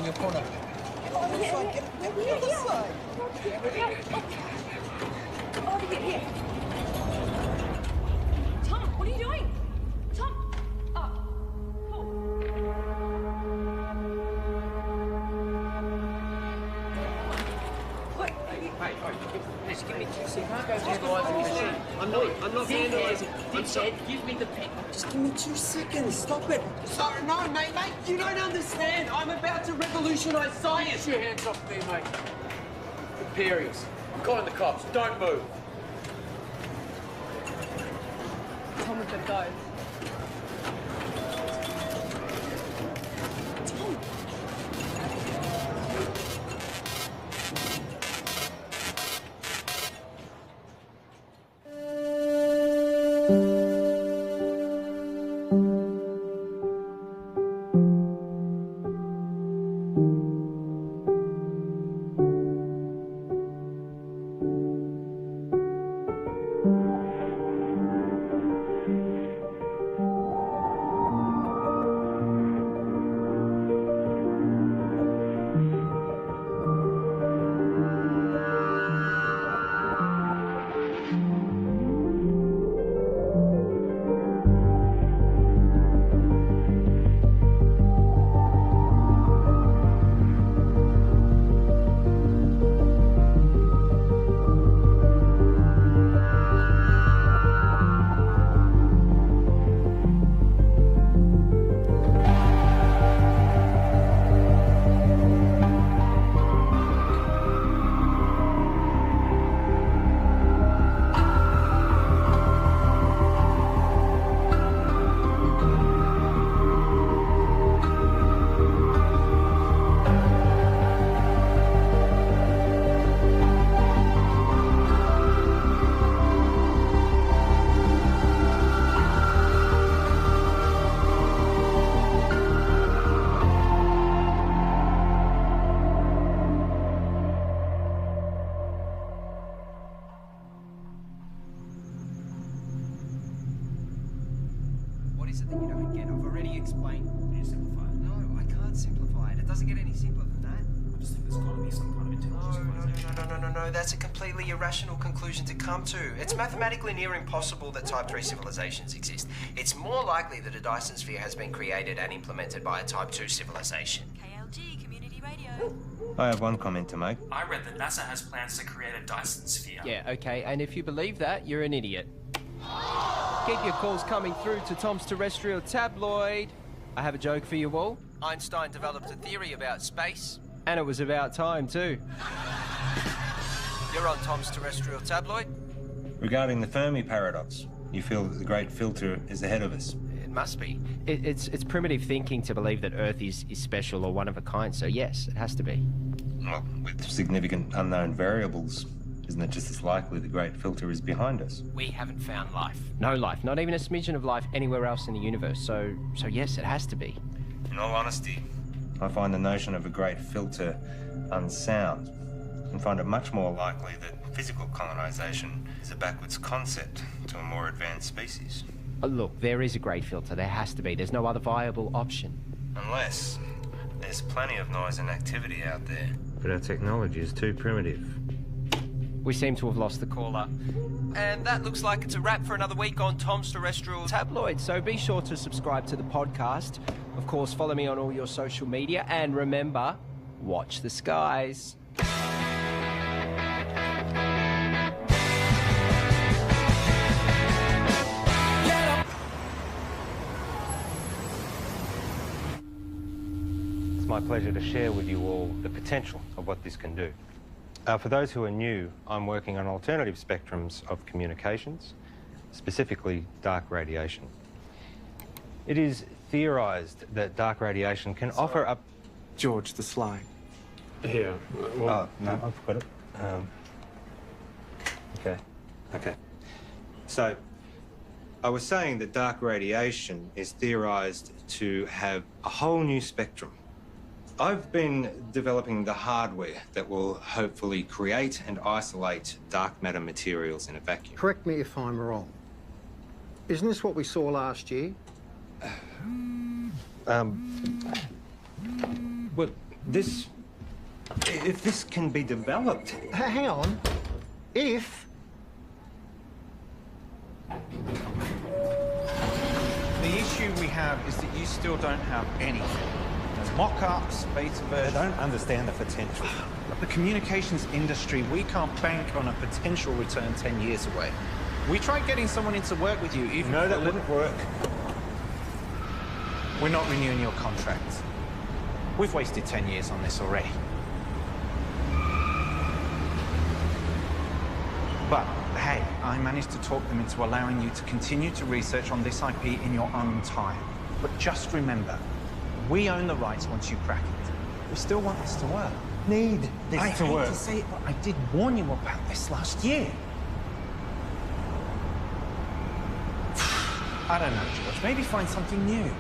your corner. Over here. Tom, what are you doing? Tom! Oh. What? Hey, just give me 2 seconds. You can't go vandalising the machine. I'm not vandalising. I'm sorry. Give me the pen. Just give me 2 seconds. Stop it. Sorry, no, mate. You don't understand. I'm about to revolutionise science. Get your hands off me, mate. Imperials. I'm calling the cops. Don't move. Tom, we've got to go. What is it that you don't get? I've already explained. Can you simplify it? No, I can't simplify it. It doesn't get any simpler than that. I just think there's got to be some kind of intelligent civilization. No. That's a completely irrational conclusion to come to. It's mathematically near impossible that Type 3 civilizations exist. It's more likely that a Dyson sphere has been created and implemented by a Type 2 civilization. KLG, Community Radio. I have one comment to make. I read that NASA has plans to create a Dyson sphere. Yeah, okay, and if you believe that, you're an idiot. Keep your calls coming through to Tom's Terrestrial Tabloid. I have a joke for you all. Einstein developed a theory about space. And it was about time, too. You're on Tom's Terrestrial Tabloid. Regarding the Fermi paradox, you feel that the great filter is ahead of us. It must be. It's primitive thinking to believe that Earth is special or one of a kind, so yes, it has to be. Well, with significant unknown variables, isn't it just as likely the great filter is behind us? We haven't found life. No life, not even a smidgen of life anywhere else in the universe, so yes, it has to be. In all honesty, I find the notion of a great filter unsound and find it much more likely that physical colonization is a backwards concept to a more advanced species. Look, there is a great filter. There has to be. There's no other viable option. Unless there's plenty of noise and activity out there. But our technology is too primitive. We seem to have lost the caller. And that looks like it's a wrap for another week on Tom's Terrestrial Tabloid. So be sure to subscribe to the podcast. Of course, follow me on all your social media. And remember, watch the skies. It's my pleasure to share with you all the potential of what this can do. For those who are new, I'm working on alternative spectrums of communications, specifically dark radiation. It is theorised that dark radiation can offer up... George the Sly. Here. Oh, no, I've got it. Okay. So, I was saying that dark radiation is theorised to have a whole new spectrum. I've been developing the hardware that will hopefully create and isolate dark matter materials in a vacuum. Correct me if I'm wrong. Isn't this what we saw last year? Well, If this can be developed. Hang on. If... The issue we have is that you still don't have anything. There's mock-ups, beta versions. I don't understand the potential. The communications industry, we can't bank on a potential return 10 years away. We tried getting someone in to work with you, even... No, that wouldn't work. We're not renewing your contract. We've wasted 10 years on this already. But, hey, I managed to talk them into allowing you to continue to research on this IP in your own time. But just remember, we own the rights once you crack it. We still want this to work. Need this I to hate work. to say it, but I did warn you about this last year. I don't know, George. Maybe find something new.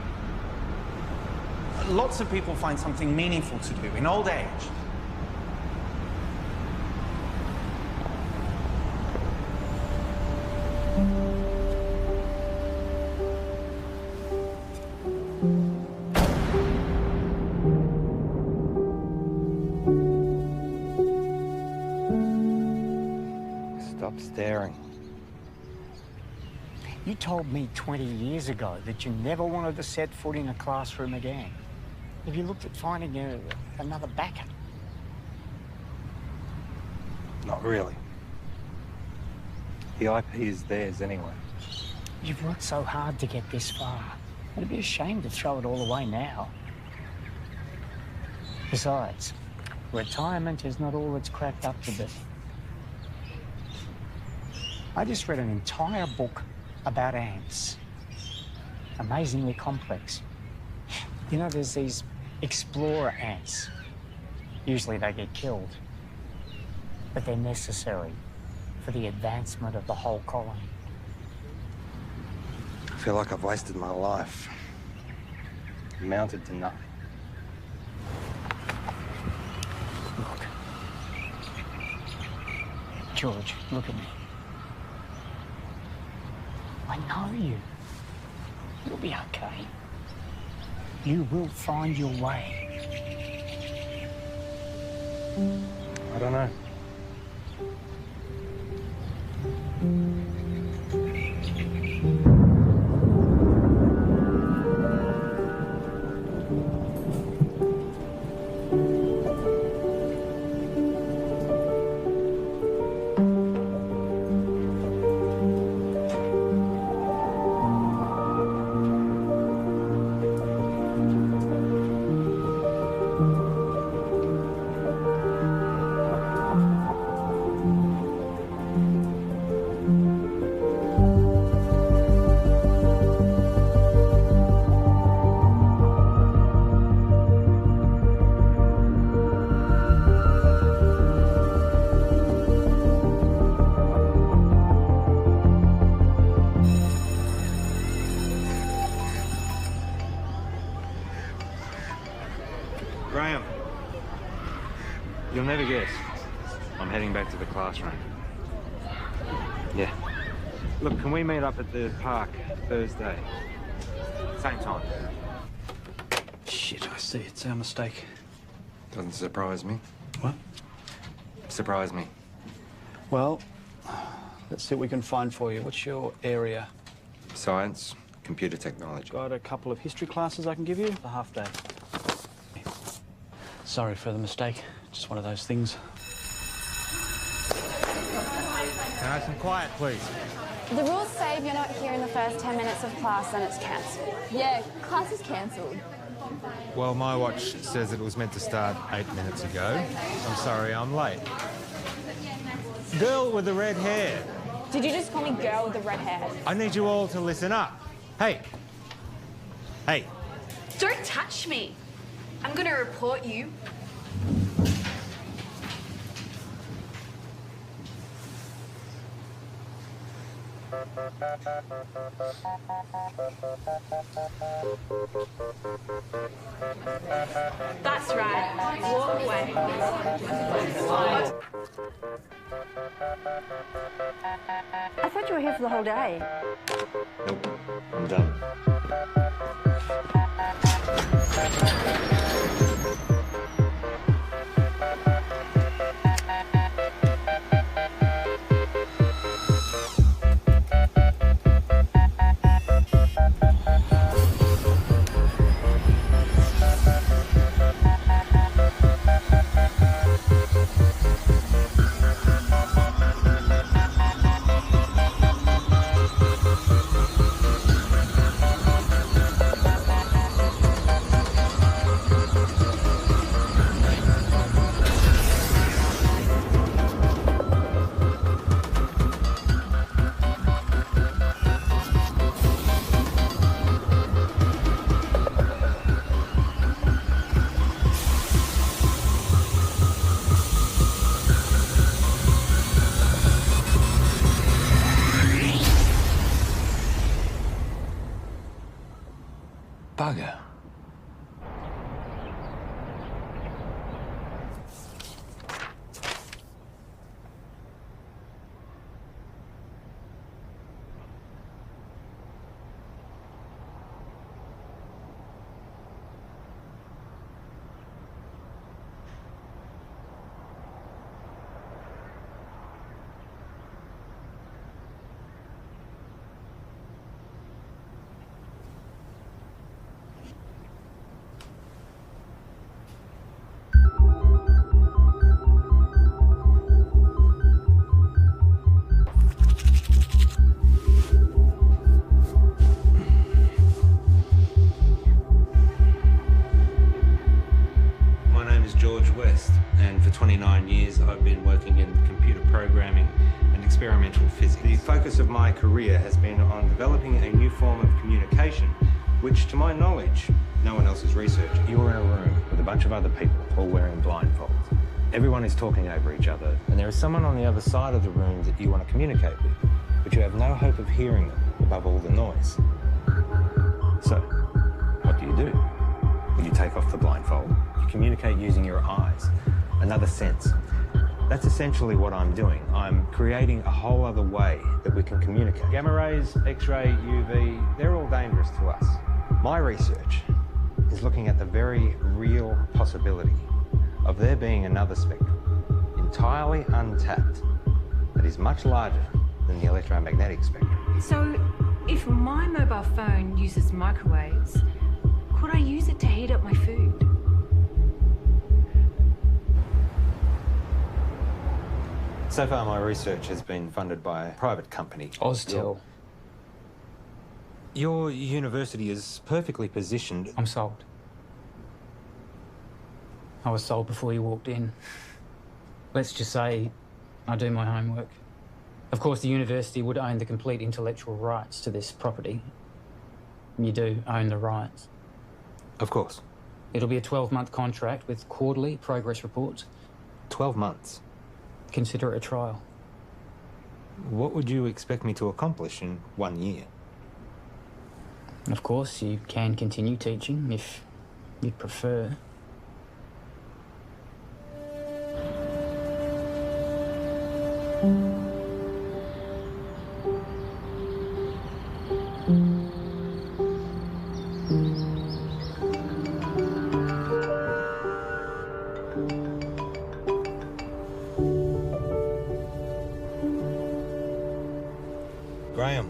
Lots of people find something meaningful to do in old age. Stop staring. You told me 20 years ago that you never wanted to set foot in a classroom again. Have you looked at finding another backer? Not really. The IP is theirs anyway. You've worked so hard to get this far. It'd be a shame to throw it all away now. Besides, retirement is not all it's cracked up to be. I just read an entire book about ants. Amazingly complex. You know, there's these explorer ants. Usually they get killed, but they're necessary for the advancement of the whole colony. I feel like I've wasted my life. Amounted to nothing. Look. George, look at me. I know you. You'll be okay. You will find your way. I don't know. Graham, you'll never guess. I'm heading back to the classroom. Yeah. Look, can we meet up at the park Thursday? Same time. Shit, I see. It's our mistake. Doesn't surprise me. What? Surprise me. Well, let's see what we can find for you. What's your area? Science, computer technology. Got a couple of history classes I can give you. A half day. Sorry for the mistake. Just one of those things. Can I have some quiet, please? The rules say if you're not here in the first 10 minutes of class, then it's cancelled. Yeah, class is cancelled. Well, my watch says it was meant to start 8 minutes ago. I'm sorry, I'm late. Girl with the red hair. Did you just call me girl with the red hair? I need you all to listen up. Hey. Hey. Don't touch me. I'm gonna report you. That's right. Walk away. I thought you were here for the whole day. Nope. I'm done. Bugger. And for 29 years, I've been working in computer programming and experimental physics. The focus of my career has been on developing a new form of communication, which, to my knowledge, no one else has researched. You're in a room with a bunch of other people, all wearing blindfolds. Everyone is talking over each other, and there is someone on the other side of the room that you want to communicate with, but you have no hope of hearing them above all the noise. So, what do? When you take off the blindfold, you communicate using your eyes, another sense. That's essentially what I'm doing. I'm creating a whole other way that we can communicate. Gamma rays, X-ray, UV, they're all dangerous to us. My research is looking at the very real possibility of there being another spectrum, entirely untapped, that is much larger than the electromagnetic spectrum. So, if my mobile phone uses microwaves, could I use it to heat up my food? So far, my research has been funded by a private company. Oztel. Your university is perfectly positioned. I'm sold. I was sold before you walked in. Let's just say I do my homework. Of course, the university would own the complete intellectual rights to this property. You do own the rights. Of course. It'll be a 12-month contract with quarterly progress reports. 12 months? Consider it a trial. What would you expect me to accomplish in 1 year? Of course, you can continue teaching if you'd prefer. Graham.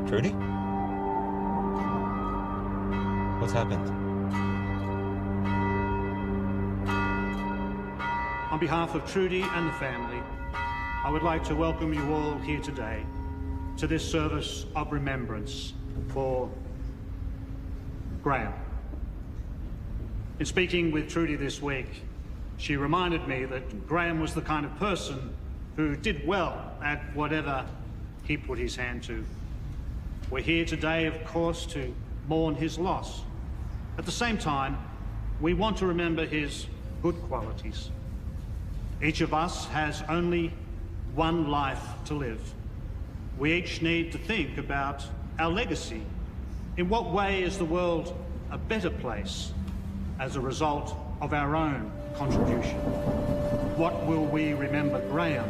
Trudy? What's happened? On behalf of Trudy and the family, I would like to welcome you all here today to this service of remembrance for Graham. In speaking with Trudy this week, she reminded me that Graham was the kind of person who did well at whatever he put his hand to. We're here today, of course, to mourn his loss. At the same time, we want to remember his good qualities. Each of us has only one life to live. We each need to think about our legacy. In what way is the world a better place as a result of our own contribution? What will we remember Graham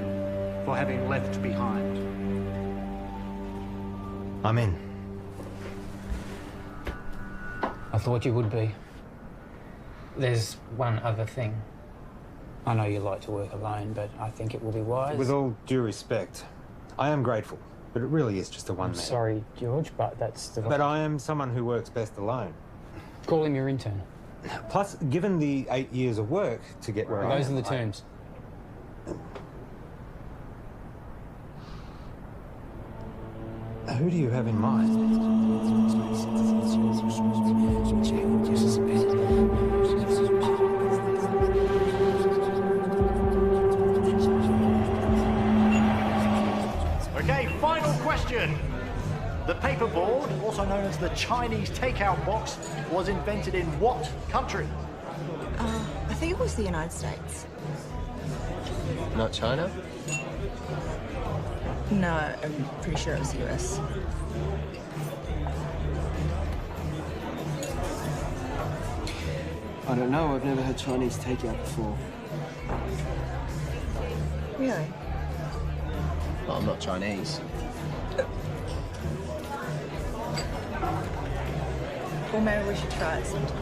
for having left behind? I'm in. I thought you would be. There's one other thing. I know you like to work alone, but I think it will be wise. With all due respect, I am grateful, but it really is just a one-man. Sorry, George, but that's the... But I am someone who works best alone. Call him your intern. Plus, given the 8 years of work to get where I am... Those are the terms. Who do you have in mind? Okay, final question. The paperboard, also known as the Chinese takeout box, was invented in what country? I think it was the United States. Not China? No, I'm pretty sure it was the US. I don't know. I've never had Chinese takeout before. Really? Well, I'm not Chinese. Well, maybe we should try it sometime.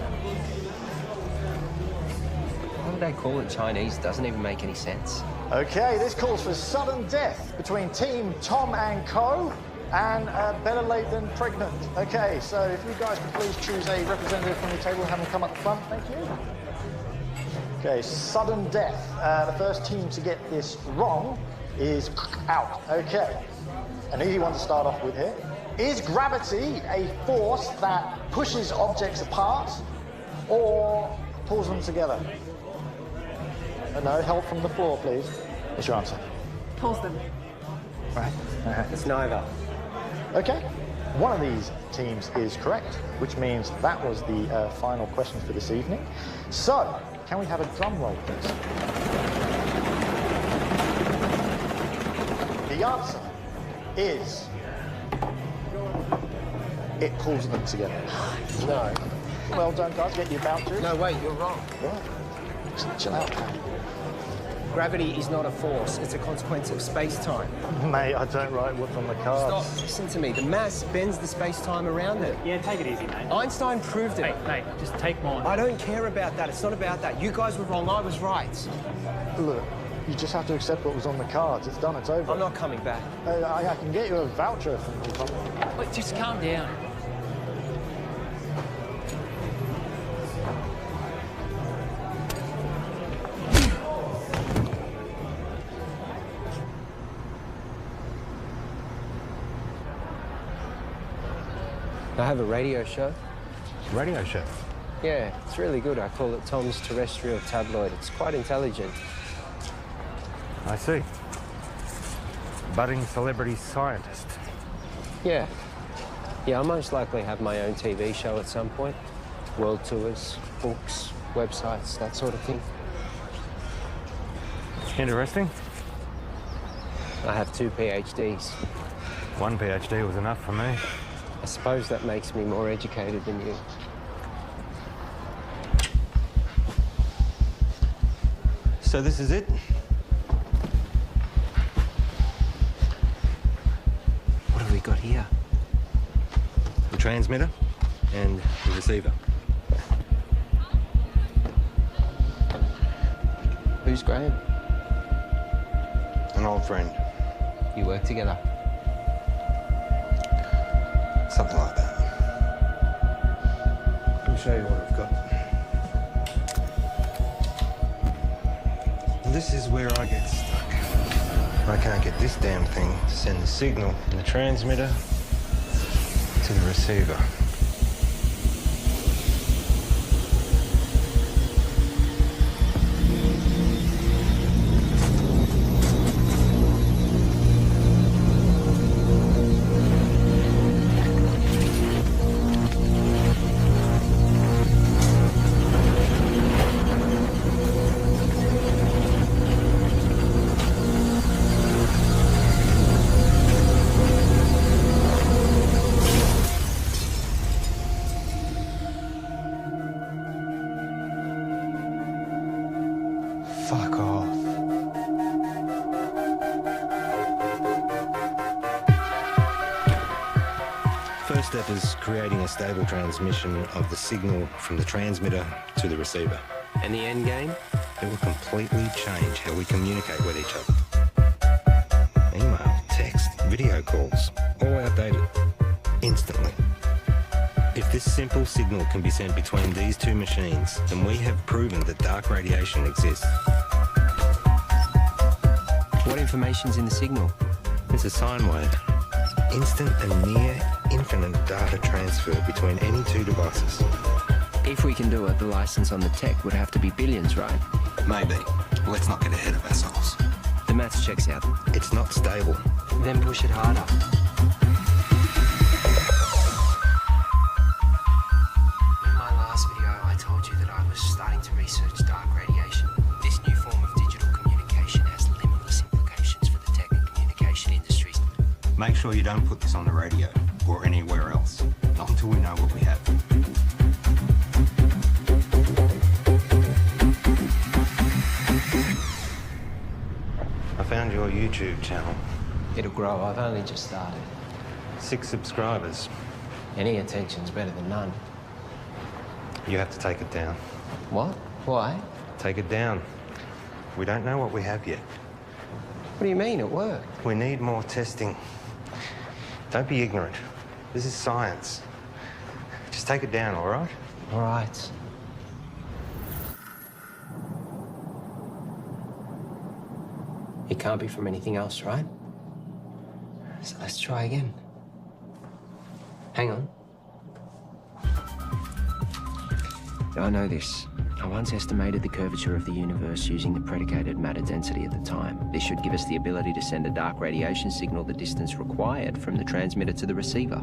Why would they call it Chinese? Doesn't even make any sense. Okay, this calls for sudden death between Team Tom and Co. and better late than pregnant. Okay, so if you guys could please choose a representative from the table and have them come up the front, thank you. Okay, sudden death. The first team to get this wrong is out. Okay, an easy one to start off with here. Is gravity a force that pushes objects apart or pulls them together? No, help from the floor, please. What's your answer? Pulls them. Right. It's neither. Okay. One of these teams is correct, which means that was the final question for this evening. So, can we have a drum roll, please? The answer is... it pulls them together. No. Well done, guys. Get your vouchers. No, wait, you're wrong. What? Just chill out, man. Gravity is not a force. It's a consequence of space-time. Mate, I don't write what's on the cards. Stop. Listen to me. The mass bends the space-time around it. Yeah, take it easy, mate. Einstein proved it. Mate, just take mine. I don't care about that. It's not about that. You guys were wrong. I was right. Look, you just have to accept what was on the cards. It's done. It's over. I'm not coming back. I can get you a voucher from the company. Wait, just calm down. I have a radio show. Radio show? Yeah, it's really good. I call it Tom's Terrestrial Tabloid. It's quite intelligent. I see. Budding celebrity scientist. Yeah. Yeah, I'll most likely have my own TV show at some point. World tours, books, websites, that sort of thing. Interesting. I have 2 PhDs. One PhD was enough for me. I suppose that makes me more educated than you. So this is it? What have we got here? The transmitter and the receiver. Who's Graham? An old friend. You work together? Something like that. Let me show you what I've got. This is where I get stuck. I can't get this damn thing to send the signal from the transmitter to the receiver. Fuck off. First step is creating a stable transmission of the signal from the transmitter to the receiver. And the end game? It will completely change how we communicate with each other. Email, text, video calls, all outdated. Instantly. If this simple signal can be sent between these two machines, then we have proven that dark radiation exists. What information's in the signal? It's a sine wave. Instant and near infinite data transfer between any two devices. If we can do it, the license on the tech would have to be billions, right? Maybe. Let's not get ahead of ourselves. The maths checks out. It's not stable. Then push it harder. In my last video, I told you that I was starting to research dark radiation. This new form of digital communication has limitless implications for the tech and communication industries. Make sure you don't put this on the radio or anywhere else. Not until we know what we have. YouTube channel. It'll grow. I've only just started. 6 subscribers. Any attention's better than none. You have to take it down. What? Why? Take it down. We don't know what we have yet. What do you mean? It worked. We need more testing. Don't be ignorant. This is science. Just take it down, all right? All right. It can't be from anything else, right? So let's try again. Hang on. I know this. I once estimated the curvature of the universe using the predicated matter density at the time. This should give us the ability to send a dark radiation signal the distance required from the transmitter to the receiver.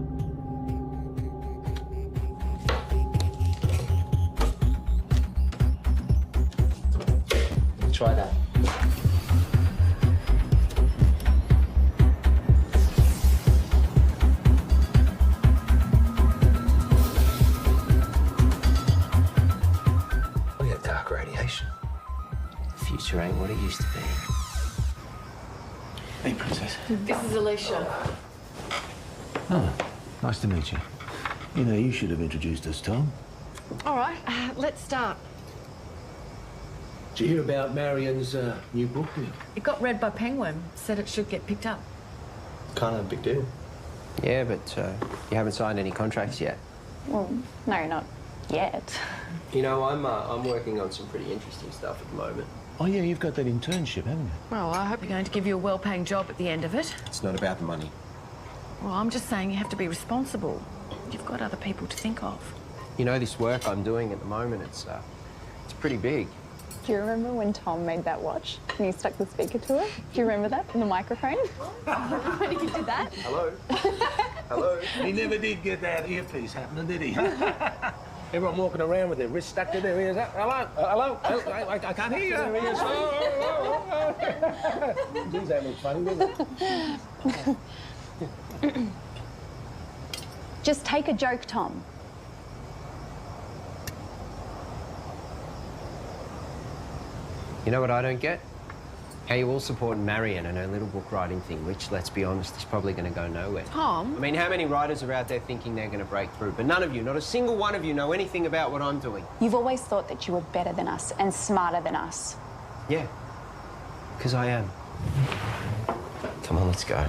Try that. We have dark radiation. The future ain't what it used to be. Hey, Princess. This is Alicia. Oh, nice to meet you. You know, you should have introduced us, Tom. All right, let's start. Did you hear about Marion's new book? It got read by Penguin. Said it should get picked up. Kind of a big deal. Yeah, but you haven't signed any contracts yet. Well, no, not yet. You know, I'm working on some pretty interesting stuff at the moment. Oh, yeah, you've got that internship, haven't you? Well, I hope you're going to give you a well-paying job at the end of it. It's not about the money. Well, I'm just saying you have to be responsible. You've got other people to think of. You know, this work I'm doing at the moment, it's pretty big. Do you remember when Tom made that watch and you stuck the speaker to it? Do you remember that in the microphone? When you did that? Hello? Hello? He never did get that earpiece happening, did he? Everyone walking around with their wrists stuck to their ears. Hello? Hello? I can't hear you. Geez, that looks funny, doesn't it? Just take a joke, Tom. You know what I don't get? How you all support Marion and her little book writing thing, which, let's be honest, is probably going to go nowhere. Tom? I mean, how many writers are out there thinking they're going to break through? But none of you, not a single one of you, know anything about what I'm doing. You've always thought that you were better than us and smarter than us. Yeah, because I am. Come on, let's go.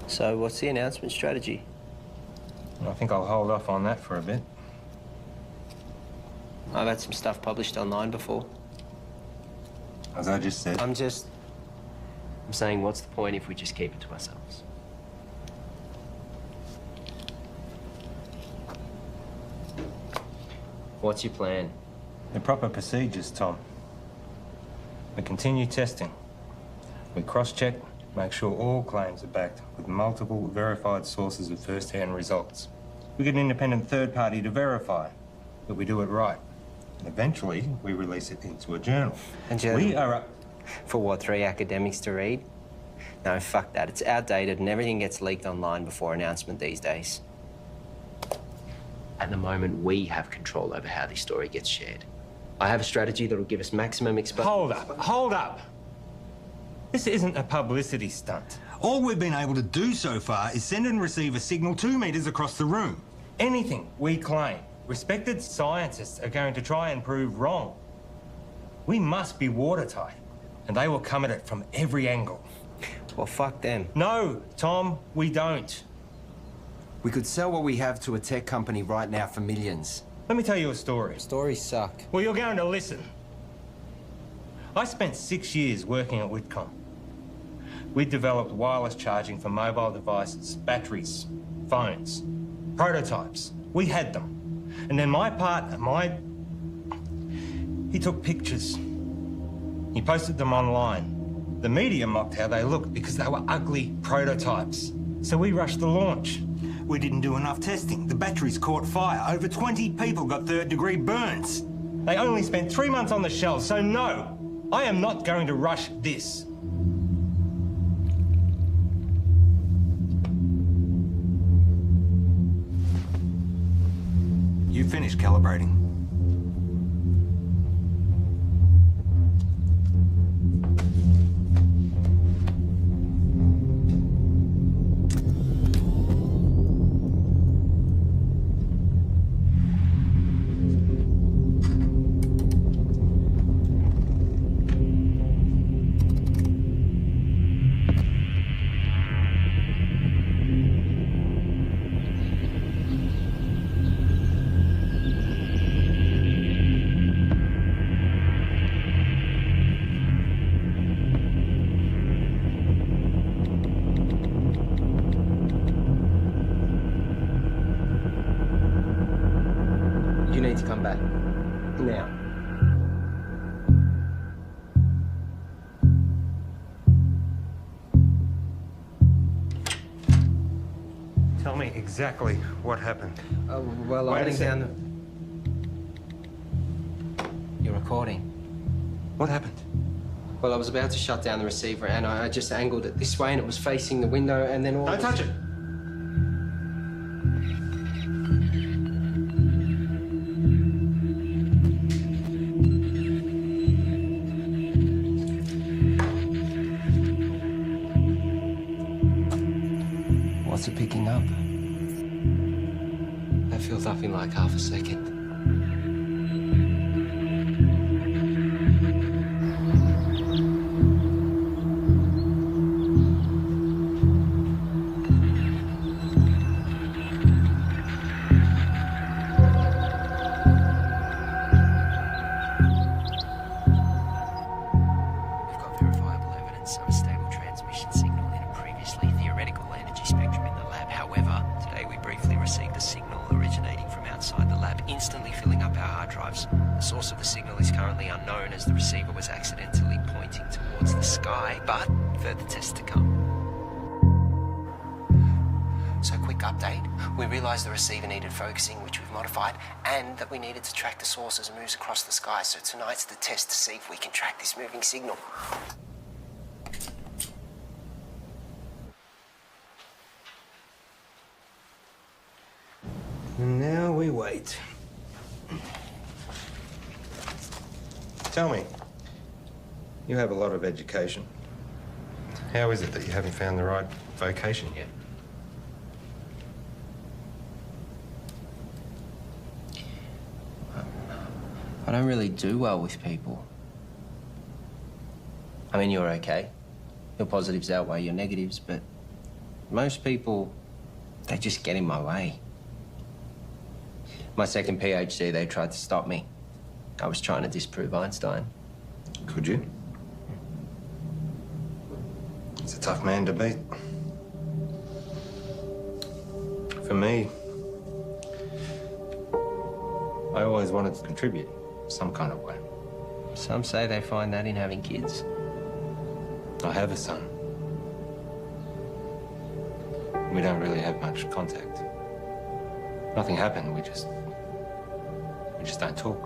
So, what's the announcement strategy? I think I'll hold off on that for a bit. I've had some stuff published online before. As I just said. I'm saying, what's the point if we just keep it to ourselves? What's your plan? The proper procedures, Tom. We continue testing. We cross-check, make sure all claims are backed with multiple verified sources of first-hand results. We get an independent third party to verify that we do it right. And eventually, we release it into a journal. A journal? We are For what, 3 academics to read? No, fuck that. It's outdated and everything gets leaked online before announcement these days. At the moment, we have control over how this story gets shared. I have a strategy that'll give us maximum exposure. Hold up. This isn't a publicity stunt. All we've been able to do so far is send and receive a signal 2 meters across the room. Anything we claim, respected scientists are going to try and prove wrong. We must be watertight, and they will come at it from every angle. Well, fuck them. No, Tom, we don't. We could sell what we have to a tech company right now for millions. Let me tell you a story. Stories suck. Well, you're going to listen. I spent 6 years working at Whitcomb. We developed wireless charging for mobile devices, batteries, phones, prototypes. We had them. And then my partner, he took pictures. He posted them online. The media mocked how they looked because they were ugly prototypes. So we rushed the launch. We didn't do enough testing. The batteries caught fire. Over 20 people got third-degree burns. They only spent 3 months on the shelves, so no, I am not going to rush this. You finished calibrating. You need to come back. Now. Tell me exactly what happened. Well, I'm Wait a heading second. down the... You're recording. What happened? Well, I was about to shut down the receiver and I just angled it this way and it was facing the window and then all... Don't touch it! What's it picking up? That feels up in like half a second. We've got verifiable evidence of a stable transmission signal in a previously theoretical energy spectrum in the lab. However, today we briefly received a signal originating from outside the lab, instantly filling up our hard drives. The source of the signal is currently unknown as the receiver was accidentally pointing towards the sky, but further tests to come. So, quick update. We realised the receiver needed focusing, which we've modified, and that we needed to track the source as it moves across the sky. So tonight's the test to see if we can track this moving signal. And now we wait. Tell me, you have a lot of education. How is it that you haven't found the right vocation yet? I don't really do well with people. I mean, you're okay. Your positives outweigh your negatives, but most people, they just get in my way. My second PhD, they tried to stop me. I was trying to disprove Einstein. Could you? It's a tough man to beat. For me, I always wanted to contribute some kind of way. Some say they find that in having kids. I have a son. We don't really have much contact. Nothing happened, we just don't talk.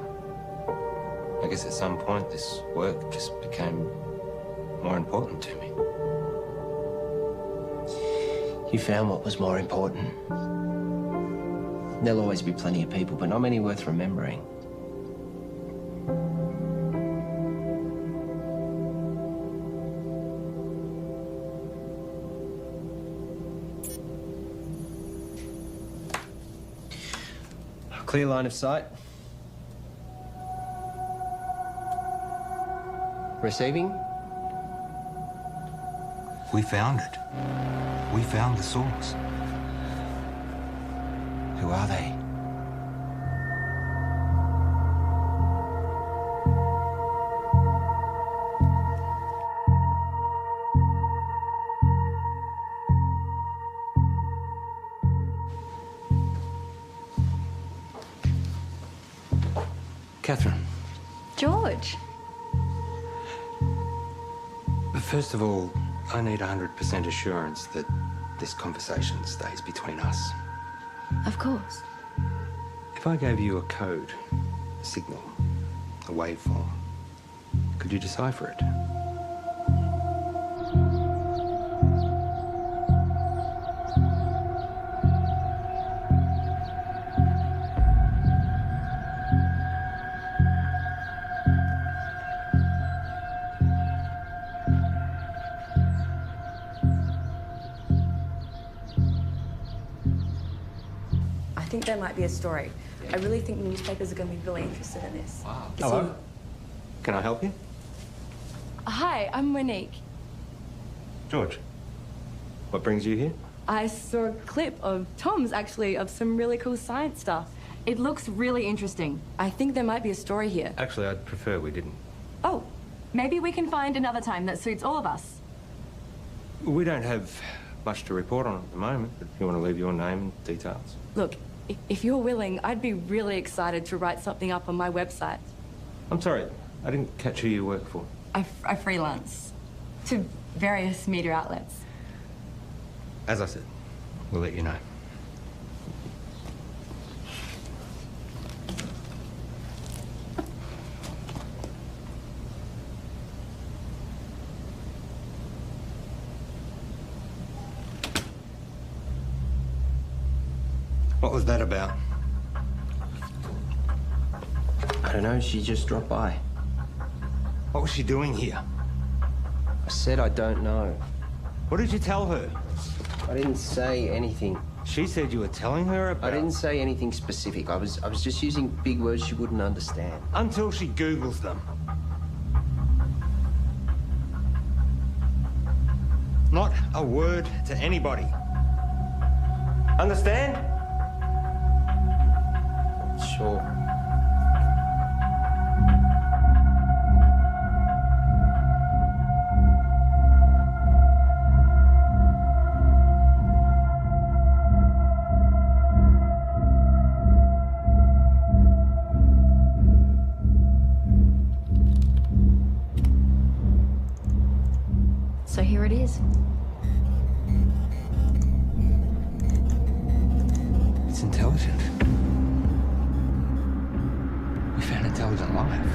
I guess at some point this work just became more important to me. You found what was more important. There'll always be plenty of people, but not many worth remembering. Clear line of sight. Receiving? We found it. We found the source. Who are they? Catherine, George. first of all, I need 100% assurance that this conversation stays between us. Of course. If I gave you a code, a signal, a waveform, could you decipher it? think there might be a story. I really think newspapers are going to be really interested in this. Wow. You see- Hello? Can I help you? Hi, I'm Monique. George. What brings you here? I saw a clip of Tom's, actually, of some really cool science stuff. It looks really interesting. I think there might be a story here. Actually, I'd prefer we didn't. Oh, maybe we can find another time that suits all of us. We don't have much to report on at the moment, but if you want to leave your name and details. Look, if you're willing, I'd be really excited to write something up on my website. I'm sorry, I didn't catch who you work for. I freelance to various media outlets. As I said, we'll let you know. What was that about? I don't know, she just dropped by. What was she doing here? I said I don't know. What did you tell her? I didn't say anything. She said you were telling her about... I didn't say anything specific. I was just using big words she wouldn't understand. Until she Googles them. Not a word to anybody. Understand? Sure. So here it is. It's intelligent. We found intelligent life.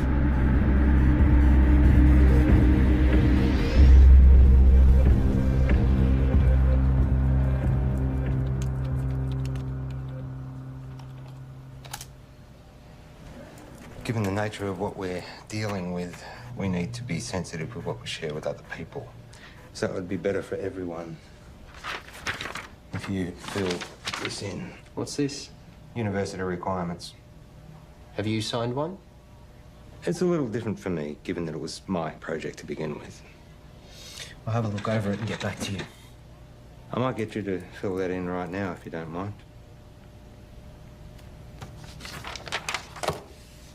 Given the nature of what we're dealing with, we need to be sensitive with what we share with other people. So it would be better for everyone if you fill this in. What's this? University requirements. Have you signed one? It's a little different for me, given that it was my project to begin with. I'll have a look over it and get back to you. I might get you to fill that in right now, if you don't mind.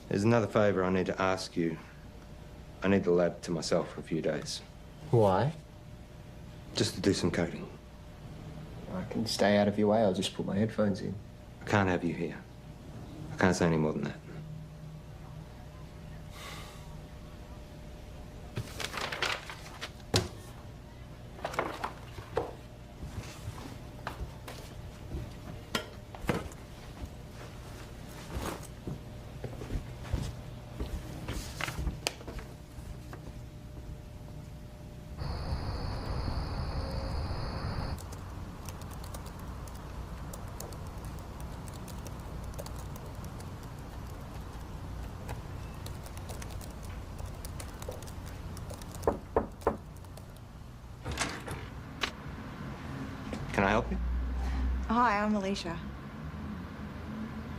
There's another favour I need to ask you. I need the lab to myself for a few days. Why? Just to do some coding. I can stay out of your way. I'll just put my headphones in. I can't have you here. I can't say any more than that. Can I help you? Hi, I'm Alicia.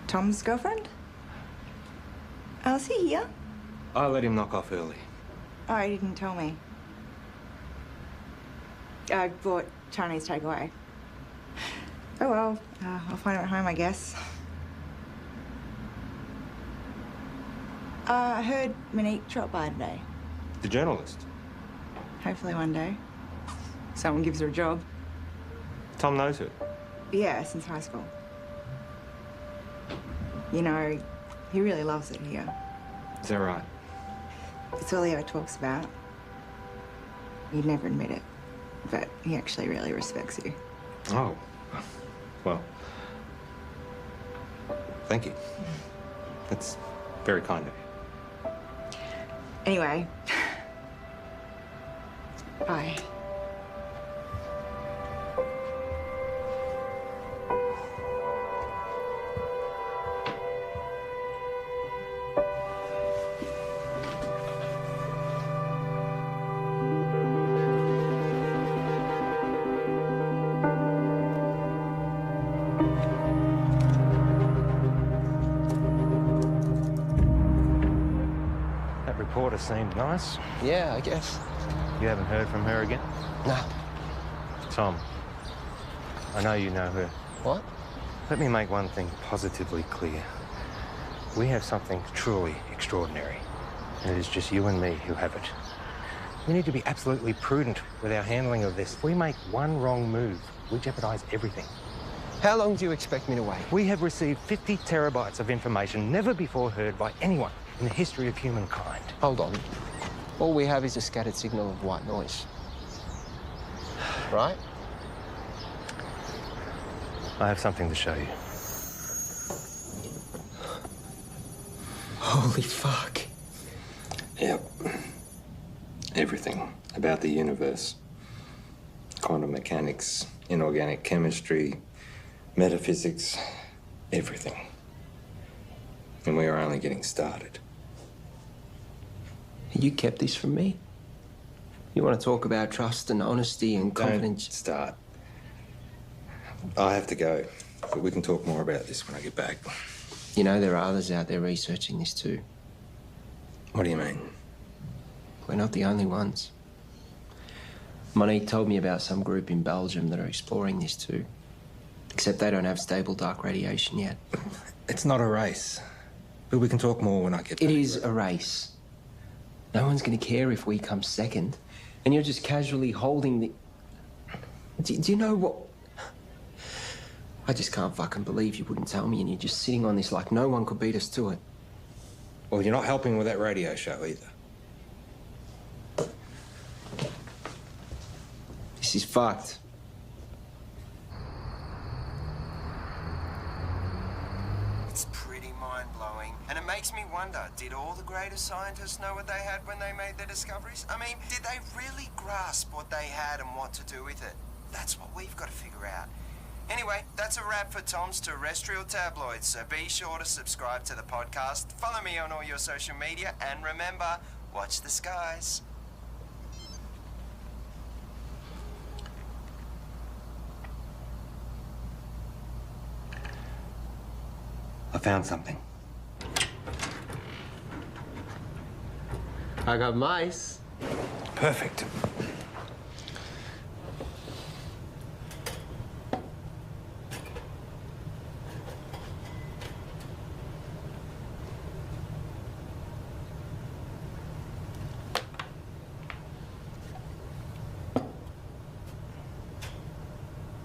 Tom's girlfriend? Oh, is he here? I let him knock off early. Oh, he didn't tell me. I bought Chinese takeaway. Oh well, I'll find him at home, I guess. I heard Monique dropped by today. The journalist. Hopefully one day. Someone gives her a job. Tom knows her. Yeah, since high school. You know, he really loves it here. Is that right? It's all he ever talks about. He'd never admit it, but he actually really respects you. Oh. Well. Thank you. That's very kind of you. Anyway. Bye. daughter seemed nice. Yeah, I guess. You haven't heard from her again? No. Tom, I know you know her. What? Let me make one thing positively clear. We have something truly extraordinary, and it is just you and me who have it. We need to be absolutely prudent with our handling of this. If we make one wrong move, we jeopardize everything. How long do you expect me to wait? We have received 50 terabytes of information never before heard by anyone in the history of humankind. Hold on. All we have is a scattered signal of white noise. Right? I have something to show you. Holy fuck. Yep. Everything about the universe. Quantum mechanics, inorganic chemistry, metaphysics, everything. And we are only getting started. You kept this from me? You want to talk about trust and honesty and confidence? Don't start. I have to go, but we can talk more about this when I get back. You know, there are others out there researching this too. What do you mean? We're not the only ones. Monique told me about some group in Belgium that are exploring this too. Except they don't have stable dark radiation yet. It's not a race. But we can talk more when I get back. It is a race. No one's going to care if we come second. And you're just casually holding the... Do you know what... I just can't fucking believe you wouldn't tell me, and you're just sitting on this like no one could beat us to it. Well, you're not helping with that radio show either. This is fucked. It's pretty mind-blowing. And it makes me wonder, did all the greatest scientists know what they had when they made their discoveries? I mean, did they really grasp what they had and what to do with it? That's what we've got to figure out. Anyway, that's a wrap for Tom's Terrestrial Tabloids, so be sure to subscribe to the podcast, follow me on all your social media, and remember, watch the skies. I found something. I got mice. Perfect.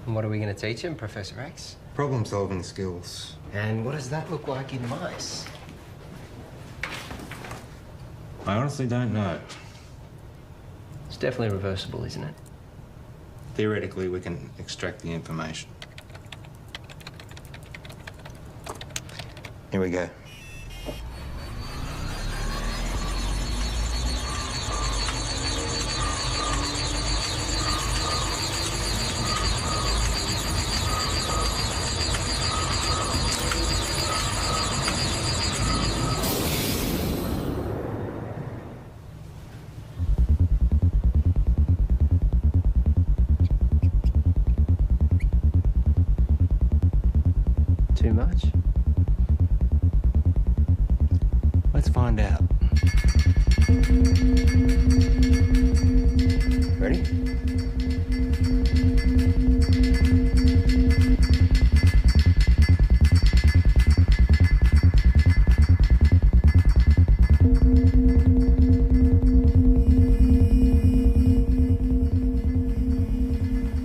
And what are we going to teach him, Professor X? Problem-solving skills. And what does that look like in mice? I honestly don't know. It's definitely reversible, isn't it? Theoretically, we can extract the information. Here we go. Too much? Let's find out. Ready?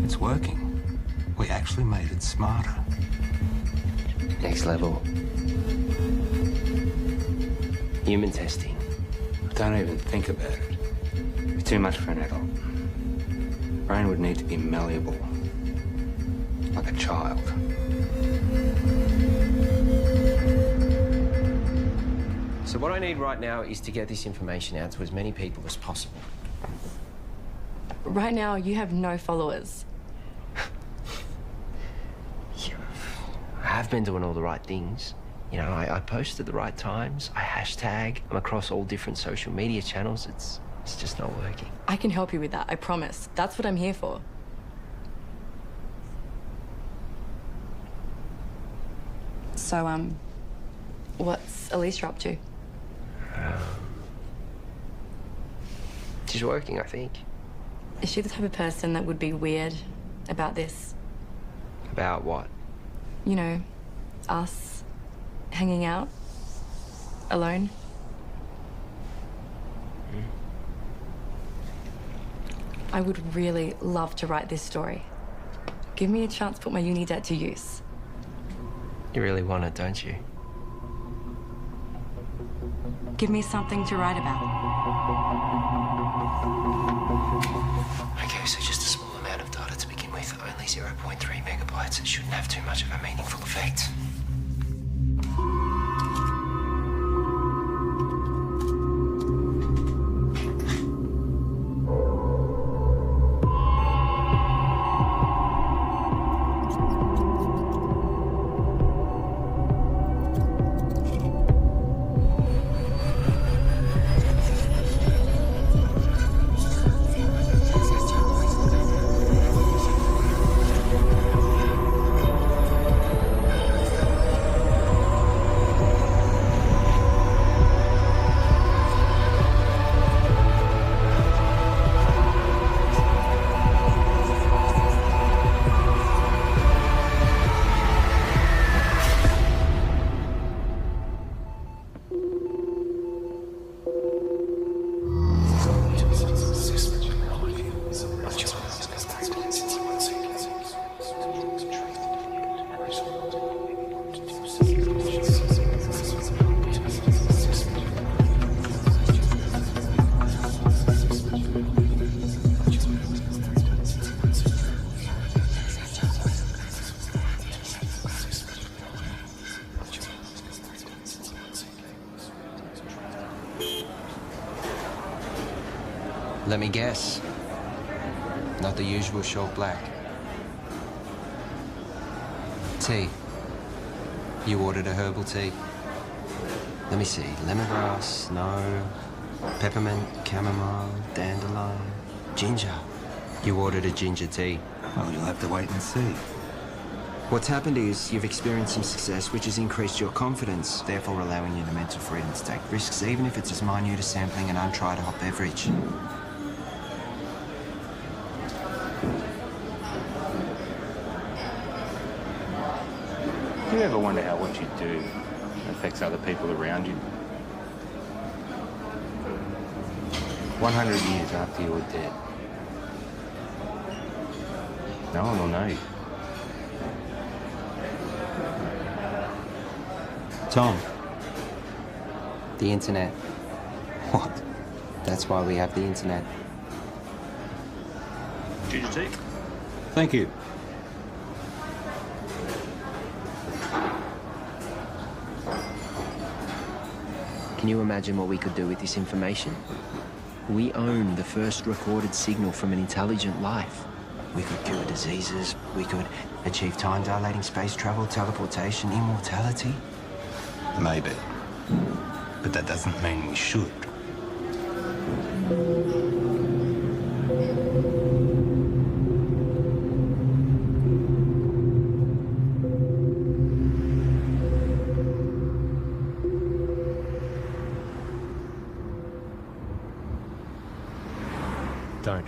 It's working. We actually made it smarter. Next level. Human testing. Don't even think about it. It'd be too much for an adult. Brain would need to be malleable. Like a child. So what I need right now is to get this information out to as many people as possible. Right now, you have no followers. I have been doing all the right things. You know, I post at the right times. I hashtag. I'm across all different social media channels. It's just not working. I can help you with that, I promise. That's what I'm here for. So, what's Alicia up to? She's working, I think. Is she the type of person that would be weird about this? About what? You know, us hanging out alone? I would really love to write this story. Give me a chance to put my uni debt to use. You really want it, don't you? Give me something to write about. Okay, so just a small amount of data to begin with, only 0.3 megabytes. It shouldn't have too much of a meaningful effect. Let me guess. Not the usual short black. Tea. You ordered a herbal tea. Let me see. Lemongrass, no. Peppermint, chamomile, dandelion, ginger. You ordered a ginger tea. Well, you'll have to wait and see. What's happened is you've experienced some success, which has increased your confidence, therefore allowing you the mental freedom to take risks, even if it's as minute as sampling an untried hot beverage. Do you ever wonder how what you do affects other people around you? 100 years after you're dead, no one will know you. Tom. The internet. What? That's why we have the internet. Ginger tea? Thank you. Can you imagine what we could do with this information? We own the first recorded signal from an intelligent life. We could cure diseases, we could achieve time-dilating space travel, teleportation, immortality. Maybe. But that doesn't mean we should. Don't.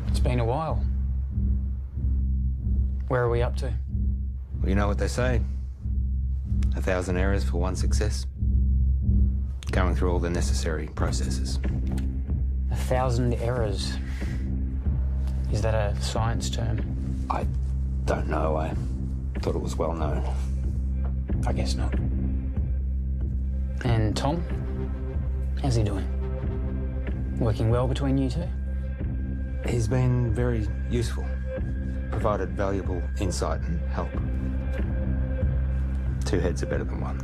It's been a while. Where are we up to? Well, you know what they say. 1,000 errors for one success. Going through all the necessary processes. 1,000 errors. Is that a science term? I don't know. I thought it was well known. I guess not. And Tom? How's he doing? Working well between you two? He's been very useful. Provided valuable insight and help. Two heads are better than one.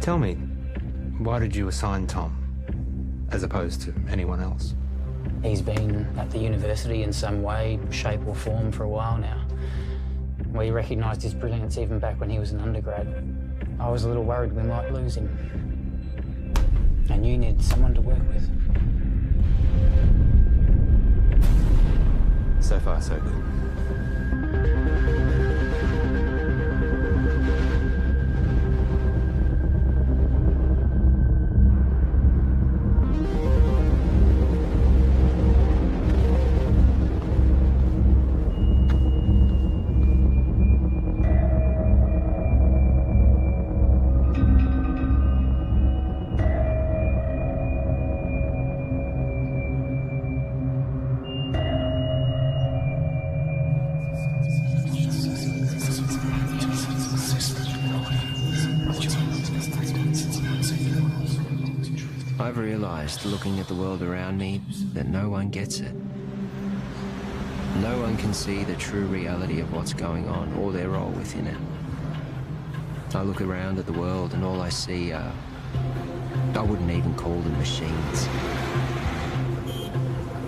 Tell me, why did you assign Tom as opposed to anyone else? He's been at the university in some way, shape or form for a while now. We recognised his brilliance even back when he was an undergrad. I was a little worried we might lose him. And you needed someone to work with. So far, so good. I've realized, looking at the world around me, that no one gets it. No one can see the true reality of what's going on or their role within it. I look around at the world and all I see are... I wouldn't even call them machines.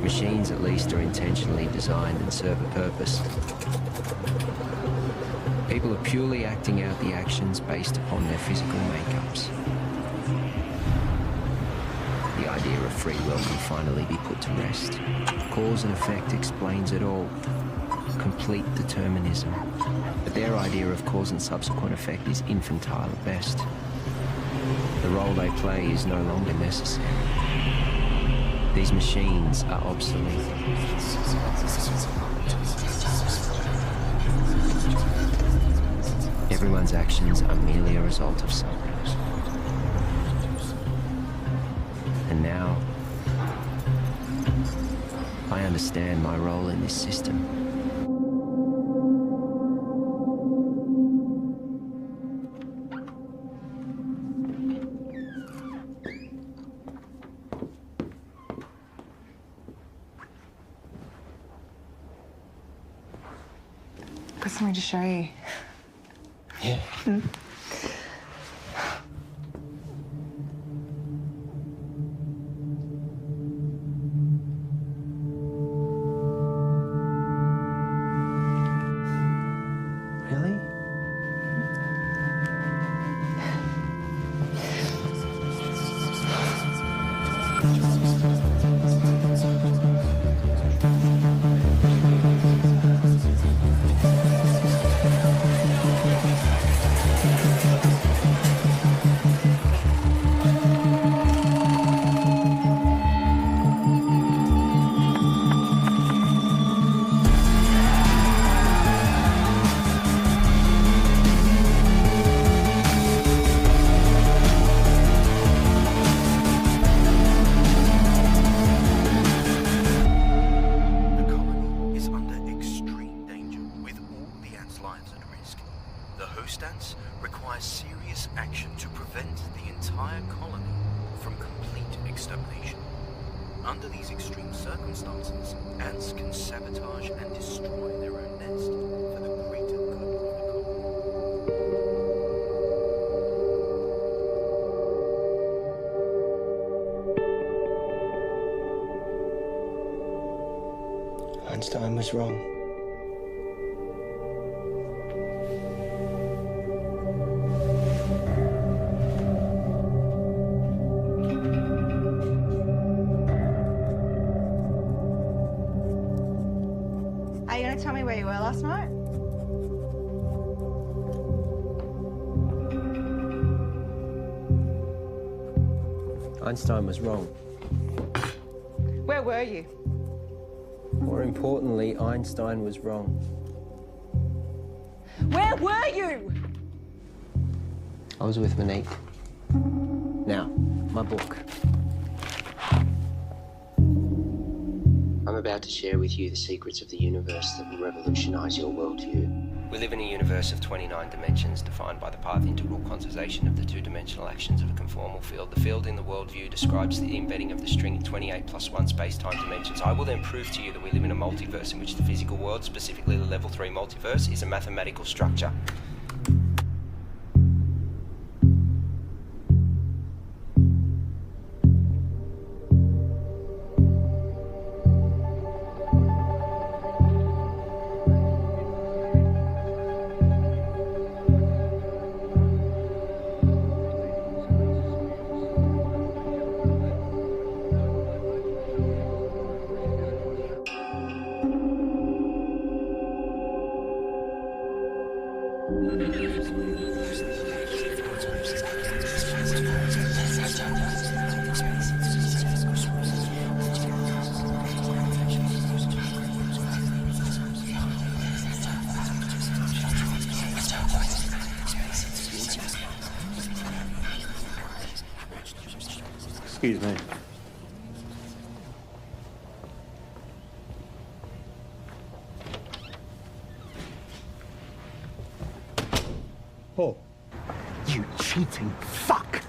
Machines, at least, are intentionally designed and serve a purpose. People are purely acting out the actions based upon their physical makeups. The idea of free will can finally be put to rest. Cause and effect explains it all. Complete determinism. But their idea of cause and subsequent effect is infantile at best. The role they play is no longer necessary. These machines are obsolete. Everyone's actions are merely a result of something. And now, I understand my role in this system. Got something to show you. Yeah. Really? Under these extreme circumstances, ants can sabotage and destroy their own nest for the greater good of the colony. Einstein was wrong. Are you going to tell me where you were last night? Einstein was wrong. Where were you? More importantly, Einstein was wrong. Where were you? I was with Monique. Now, my book. I'm about to share with you the secrets of the universe that will revolutionize your worldview. We live in a universe of 29 dimensions defined by the path integral quantization of the two-dimensional actions of a conformal field. The field in the worldview describes the embedding of the string in 28 plus 1 space-time dimensions. I will then prove to you that we live in a multiverse in which the physical world, specifically the level 3 multiverse, is a mathematical structure. Excuse me. Paul. You cheating fuck!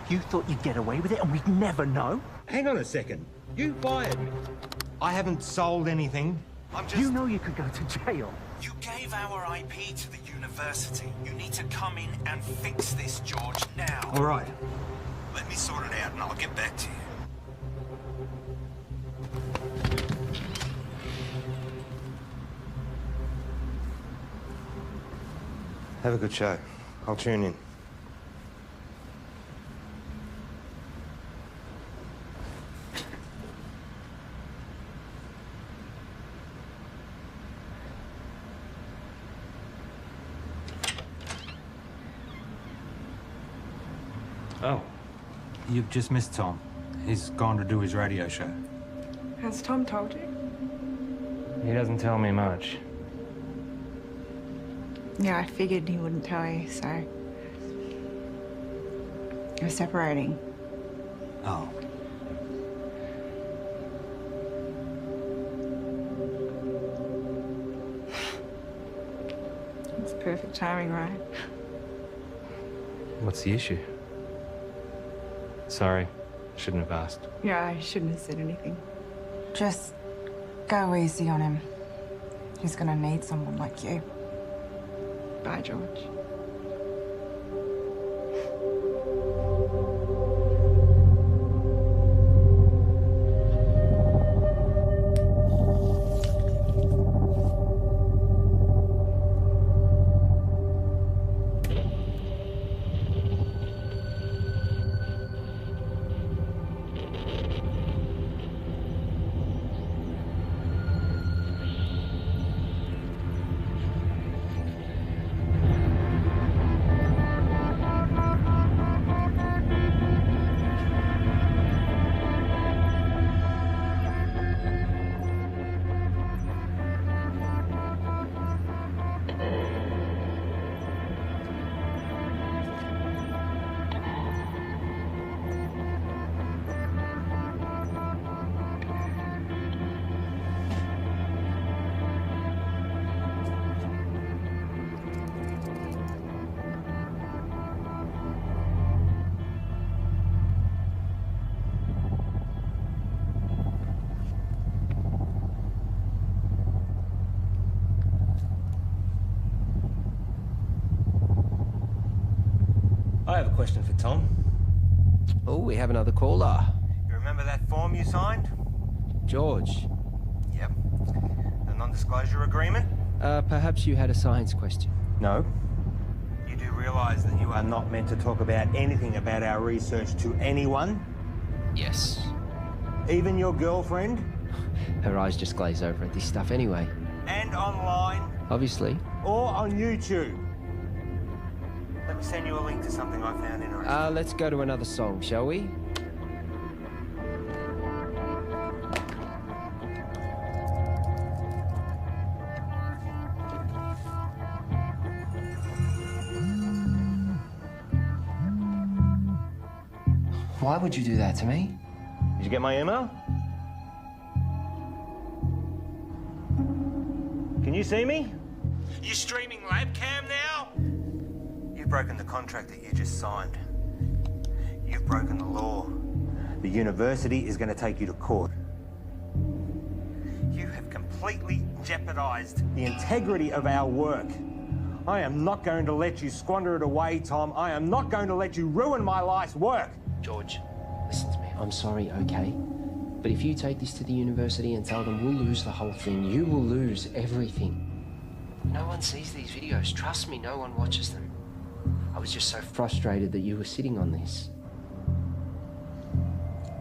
You thought you'd get away with it and we'd never know? Hang on a second. You fired me. I haven't sold anything. You know you could go to jail. You gave our IP to the university. You need to come in and fix this, George, now. All right. Let me sort it out and I'll get back to you. Have a good show. I'll tune in. Oh. You've just missed Tom. He's gone to do his radio show. Has Tom told you? He doesn't tell me much. Yeah, I figured he wouldn't tell you, so... We're separating. Oh. It's perfect timing, right? What's the issue? Sorry, shouldn't have asked. Yeah, I shouldn't have said anything. Just go easy on him. He's gonna need someone like you. Bye, George. I have a question for Tom. Oh, we have another caller. You remember that form you signed? George. Yep. The non-disclosure agreement? Perhaps you had a science question. No. You do realise that you are not meant to talk about anything about our research to anyone? Yes. Even your girlfriend? Her eyes just glaze over at this stuff anyway. And online? Obviously. Or on YouTube? Let me send you a link to something I found interesting. Let's go to another song, shall we? Why would you do that to me? Did you get my email? Can you see me? You streaming labcam now? You've broken the contract that you just signed. You've broken the law. The university is going to take you to court. You have completely jeopardized the integrity of our work. I am not going to let you squander it away, Tom. I am not going to let you ruin my life's work. George, listen to me. I'm sorry, okay? But if you take this to the university and tell them we'll lose the whole thing, you will lose everything. No one sees these videos. Trust me, no one watches them. I was just so frustrated that you were sitting on this.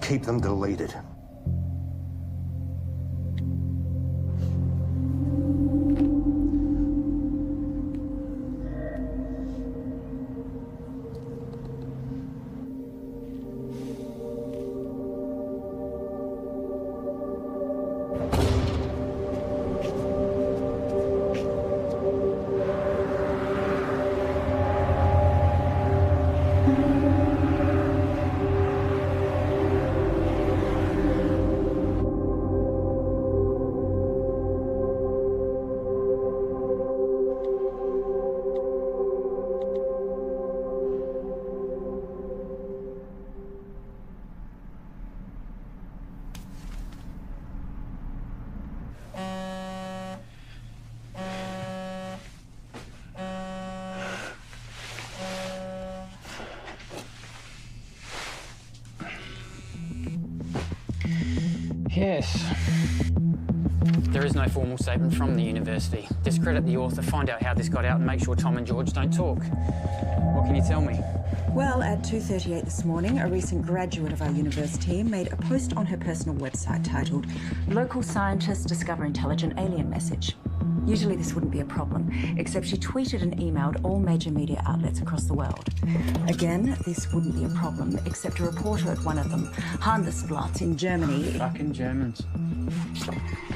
Keep them deleted. Yes. There is no formal statement from the university. Discredit the author, find out how this got out, and make sure Tom and George don't talk. What can you tell me? Well, at 2:38 this morning, a recent graduate of our university made a post on her personal website titled "Local Scientists Discover Intelligent Alien Message." Usually this wouldn't be a problem, except she tweeted and emailed all major media outlets across the world. Again, this wouldn't be a problem, except a reporter at one of them, Handelsblatt in Germany... Fucking Germans.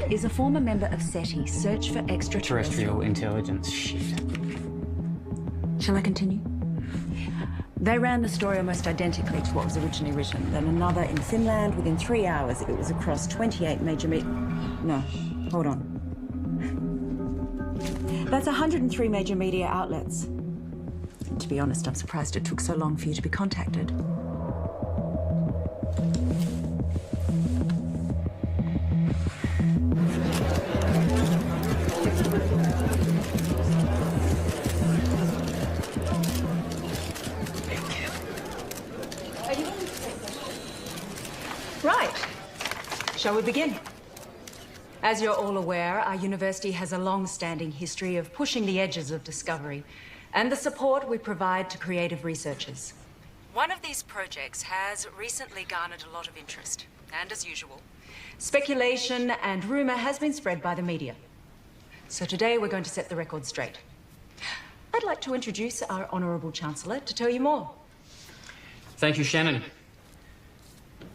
...is a former member of SETI, Search for Terrestrial Intelligence. Shit. Shall I continue? They ran the story almost identically to what was originally written. Then another in Finland. Within 3 hours, it was across 28 major No, hold on. That's 103 major media outlets. And to be honest, I'm surprised it took so long for you to be contacted. Right. Shall we begin? As you're all aware, our university has a long-standing history of pushing the edges of discovery and the support we provide to creative researchers. One of these projects has recently garnered a lot of interest, and as usual, speculation and rumor has been spread by the media. So today we're going to set the record straight. I'd like to introduce our Honourable Chancellor to tell you more. Thank you, Shannon.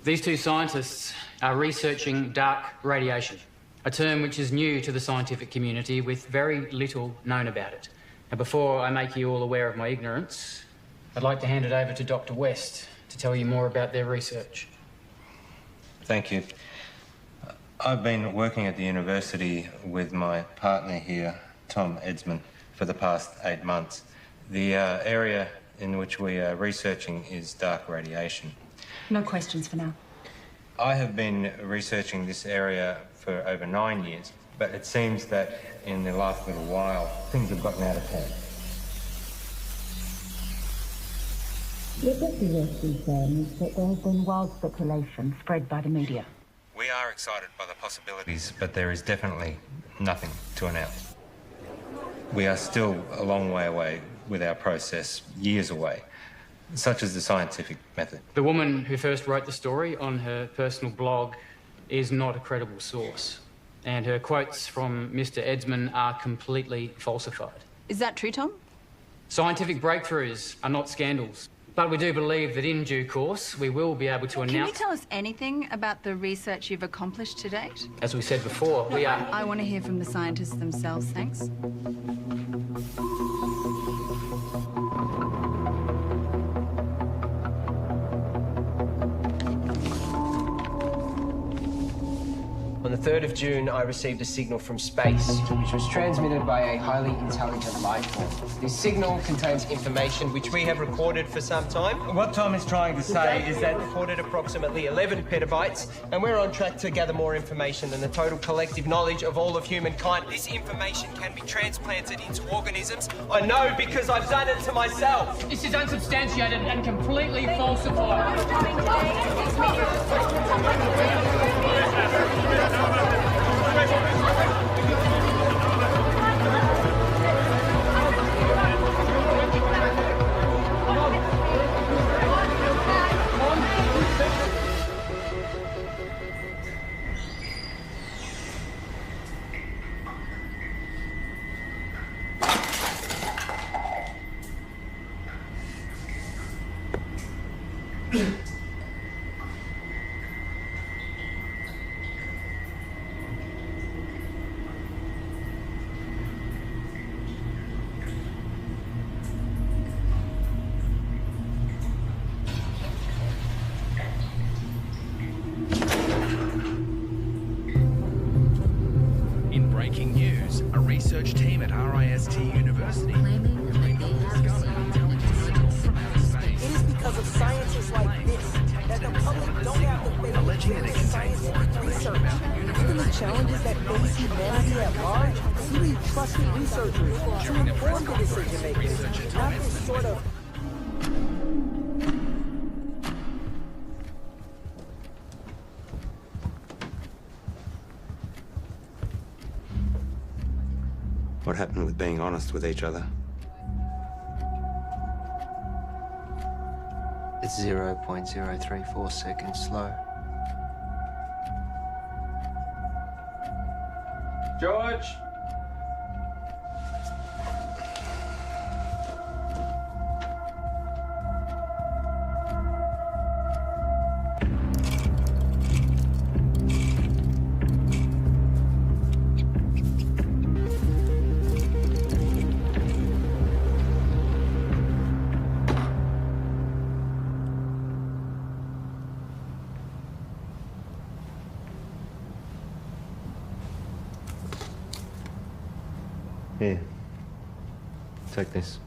These two scientists are researching dark radiation, a term which is new to the scientific community with very little known about it. Now, before I make you all aware of my ignorance, I'd like to hand it over to Dr. West to tell you more about their research. Thank you. I've been working at the university with my partner here, Tom Edsman, for the past 8 months. The area in which we are researching is dark radiation. No questions for now. I have been researching this area for over 9 years, but it seems that in the last little while, things have gotten out of hand. What the university is saying is that there has been wild speculation spread by the media. We are excited by the possibilities, but there is definitely nothing to announce. We are still a long way away with our process, years away, such as the scientific method. The woman who first wrote the story on her personal blog is not a credible source, and her quotes from Mr. Edsman are completely falsified. Is that true, Tom? Scientific breakthroughs are not scandals, but we do believe that in due course we will be able to Can you announce... tell us anything about the research you've accomplished to date? As we said before, we are... I want to hear from the scientists themselves, thanks. On the 3rd of June, I received a signal from space, which was transmitted by a highly intelligent life form. This signal contains information which we have recorded for some time. What Tom is trying to say is that... recorded approximately 11 petabytes, and we're on track to gather more information than the total collective knowledge of all of humankind. This information can be transplanted into organisms. I know because I've done it to myself. This is unsubstantiated and completely falsified. Breaking news, a research team at RIST University It is because of scientists like this that the public don't have to face alleging that it contains scientific research. Given the challenges that face humanity at large, we need trusted researchers to inform the decision makers, not this sort of... What happened with being honest with each other? It's 0.034 seconds slow. George! Here. Take this.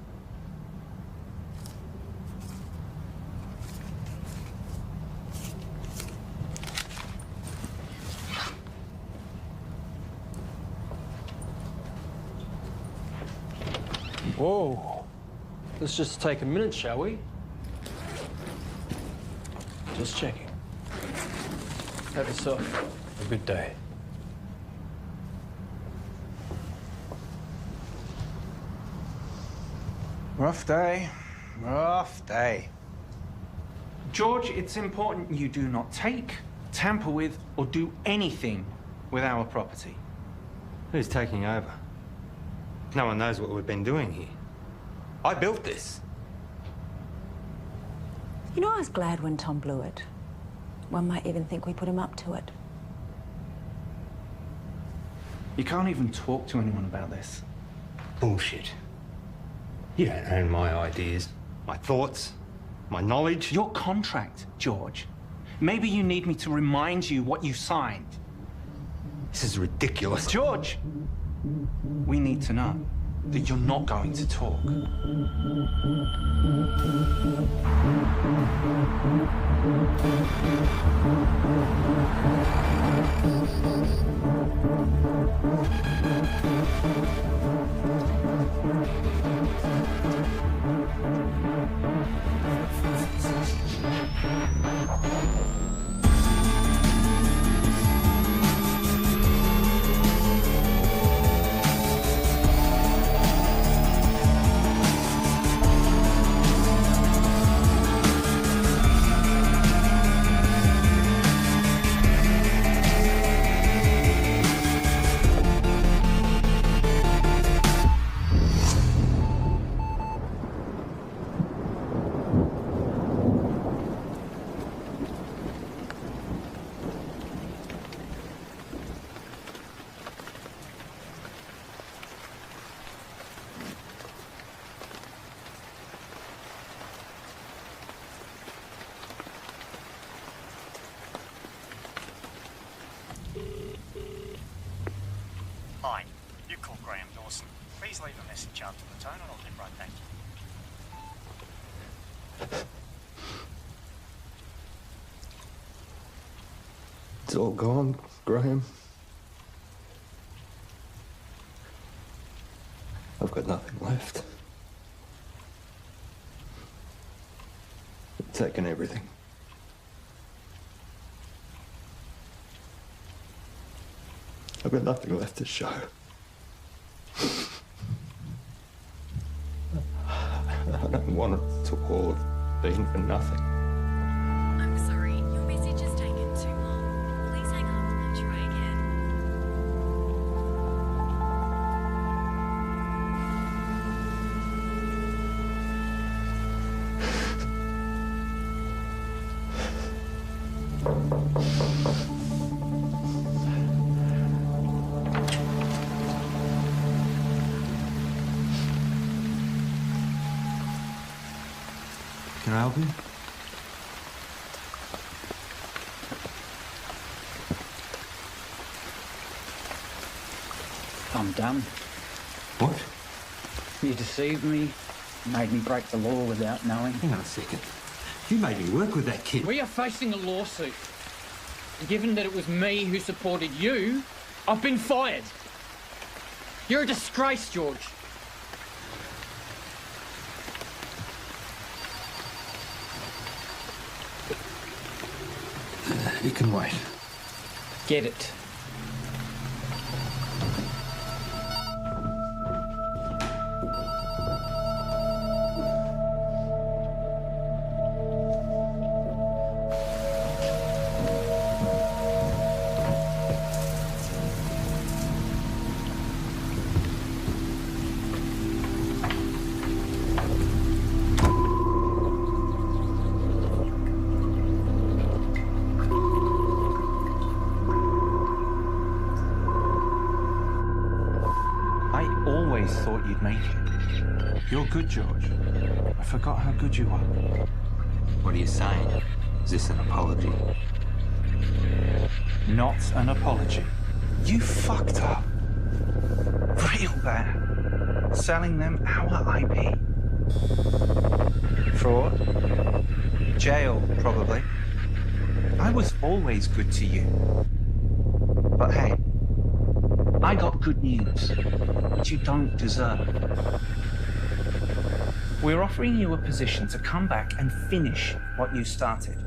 Whoa. Let's just take a minute, shall we? Just checking. Have yourself a good day. Rough day. Rough day. George, it's important you do not take, tamper with, or do anything with our property. Who's taking over? No one knows what we've been doing here. I built this. You know, I was glad when Tom blew it. One might even think we put him up to it. You can't even talk to anyone about this. Bullshit. You don't own my ideas, my thoughts, my knowledge. Your contract, George. Maybe you need me to remind you what you signed. This is ridiculous. George! We need to know that you're not going to talk. Hi, you called Graham Dawson. Please leave a message after the tone and I'll get right back to you. It's all gone, Graham. I've got nothing left. They've taken everything. I've got nothing left to show. I don't want it to all have been for nothing. I'm sorry, your message has taken too long. Please hang up and try again. Can I help you? I'm done. What? You deceived me, made me break the law without knowing. Hang on a second. You made me work with that kid. We are facing a lawsuit. Given that it was me who supported you, I've been fired. You're a disgrace, George. You can wait. Get it. thought you'd make it. You're good, George. I forgot how good you are. What are you saying? Is this an apology? Not an apology. You fucked up. Real bad. Selling them our IP. Fraud. Jail, probably. I was always good to you. But hey, I got good news, which you don't deserve. We're offering you a position to come back and finish what you started.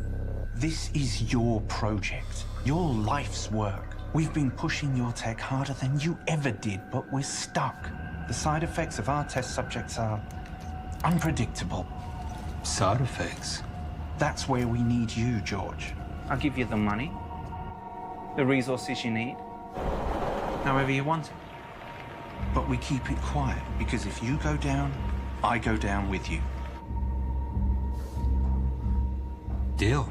This is your project, your life's work. We've been pushing your tech harder than you ever did, but we're stuck. The side effects of our test subjects are unpredictable. Side effects? That's where we need you, George. I'll give you the money, the resources you need, however you want it. But we keep it quiet, because if you go down, I go down with you. Deal.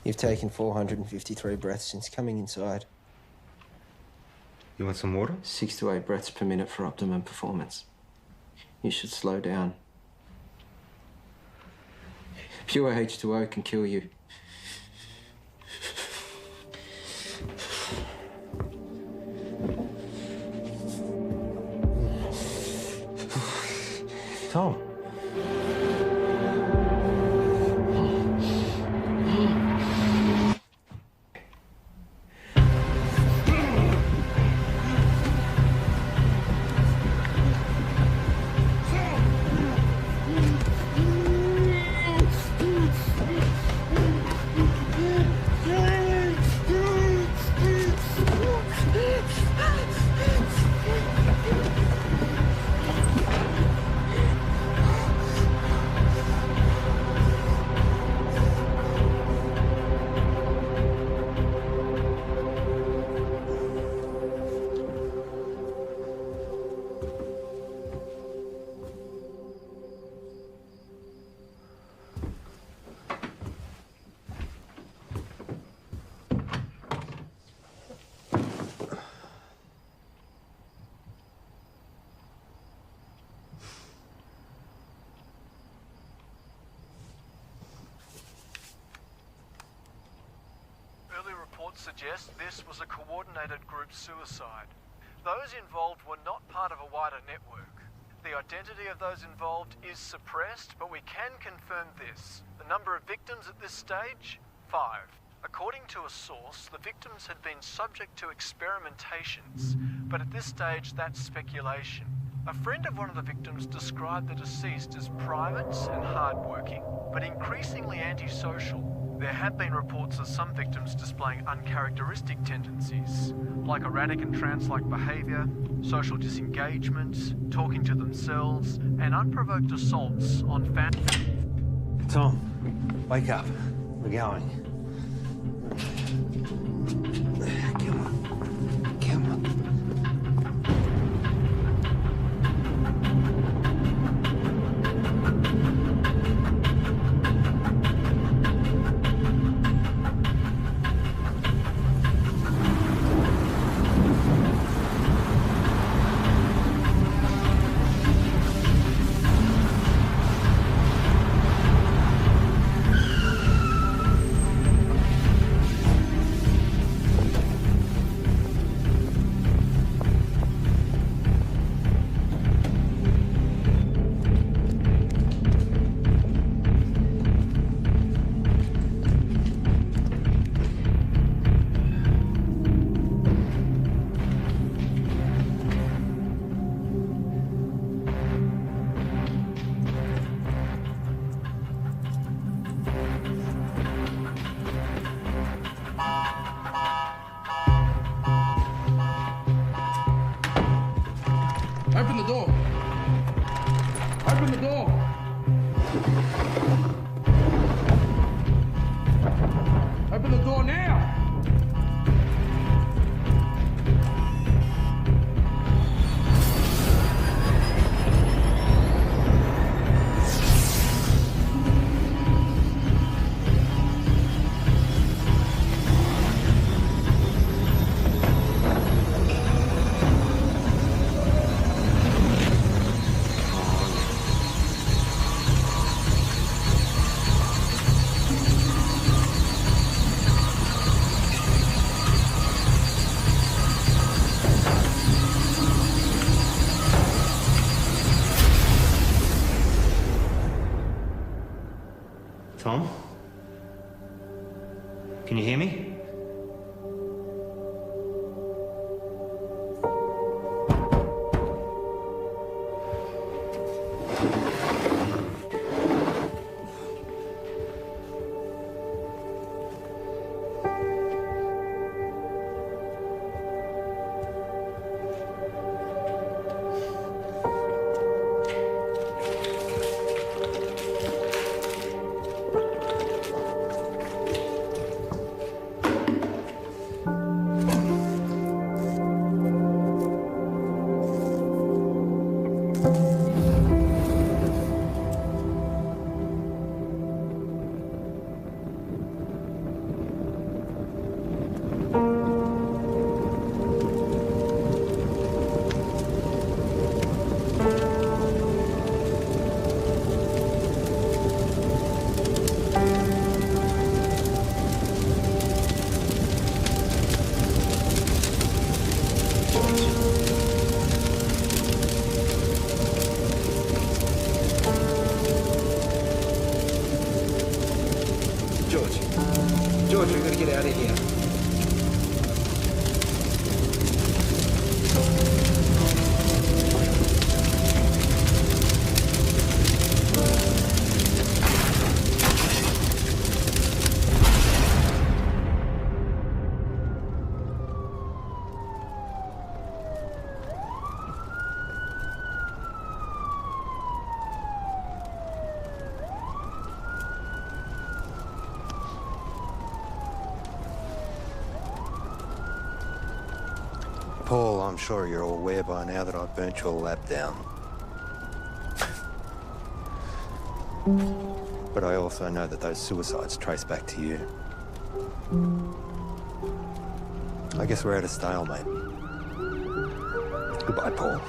You've taken 453 breaths since coming inside. You want some water? 6 to 8 breaths per minute for optimum performance. You should slow down. Pure H2O can kill you. Tom. Suggest this was a coordinated group suicide. Those involved were not part of a wider network. The identity of those involved is suppressed, but we can confirm this. The number of victims at this stage? 5. According to a source, the victims had been subject to experimentations, but at this stage that's speculation. A friend of one of the victims described the deceased as private and hardworking, but increasingly antisocial. There have been reports of some victims displaying uncharacteristic tendencies, like erratic and trance-like behaviour, social disengagement, talking to themselves, and unprovoked assaults on family. Tom, wake up. We're going. Come on. Come on. Open the door. Open the door. Open the door now. Tom? Can you hear me? George, we've got to get out of here. Paul, I'm sure you're all aware by now that I've burnt your lab down. But I also know that those suicides trace back to you. I guess we're at a stalemate. Goodbye, Paul.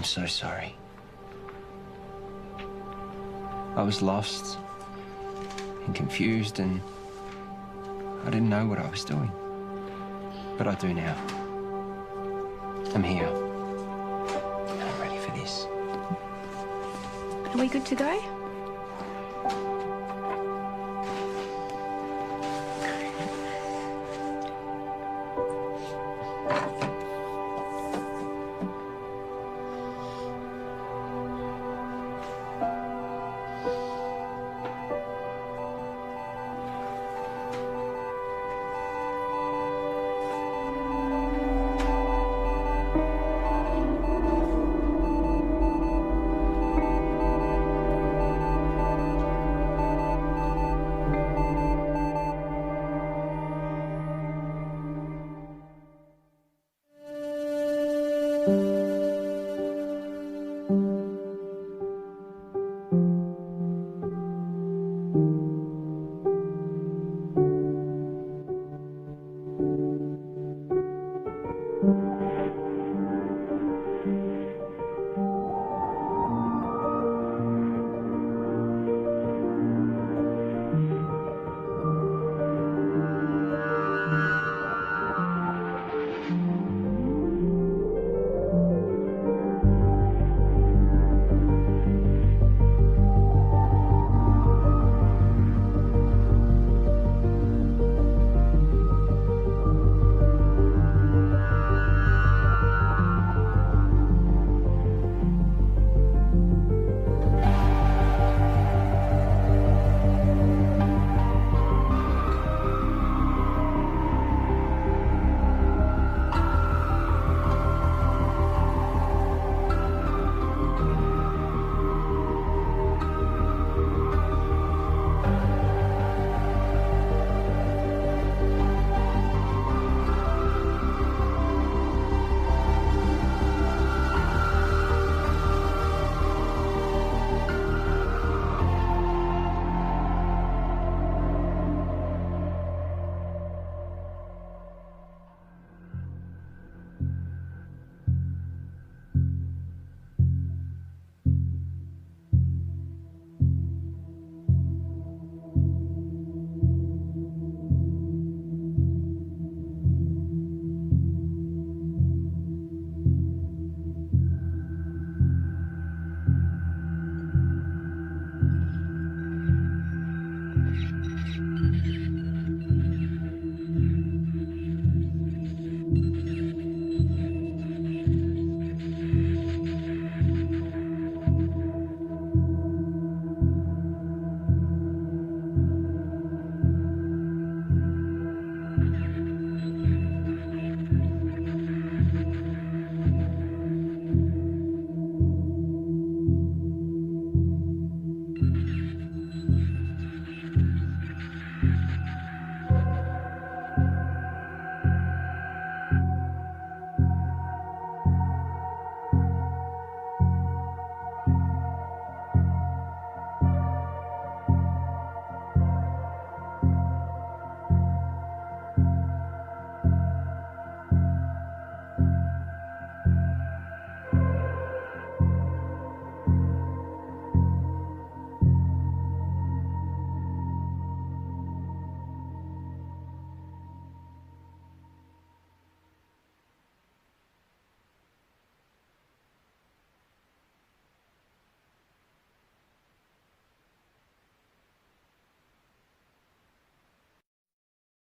I'm so sorry. I was lost and confused, and I didn't know what I was doing. But I do now. I'm here. And I'm ready for this. Are we good to go? Thank you.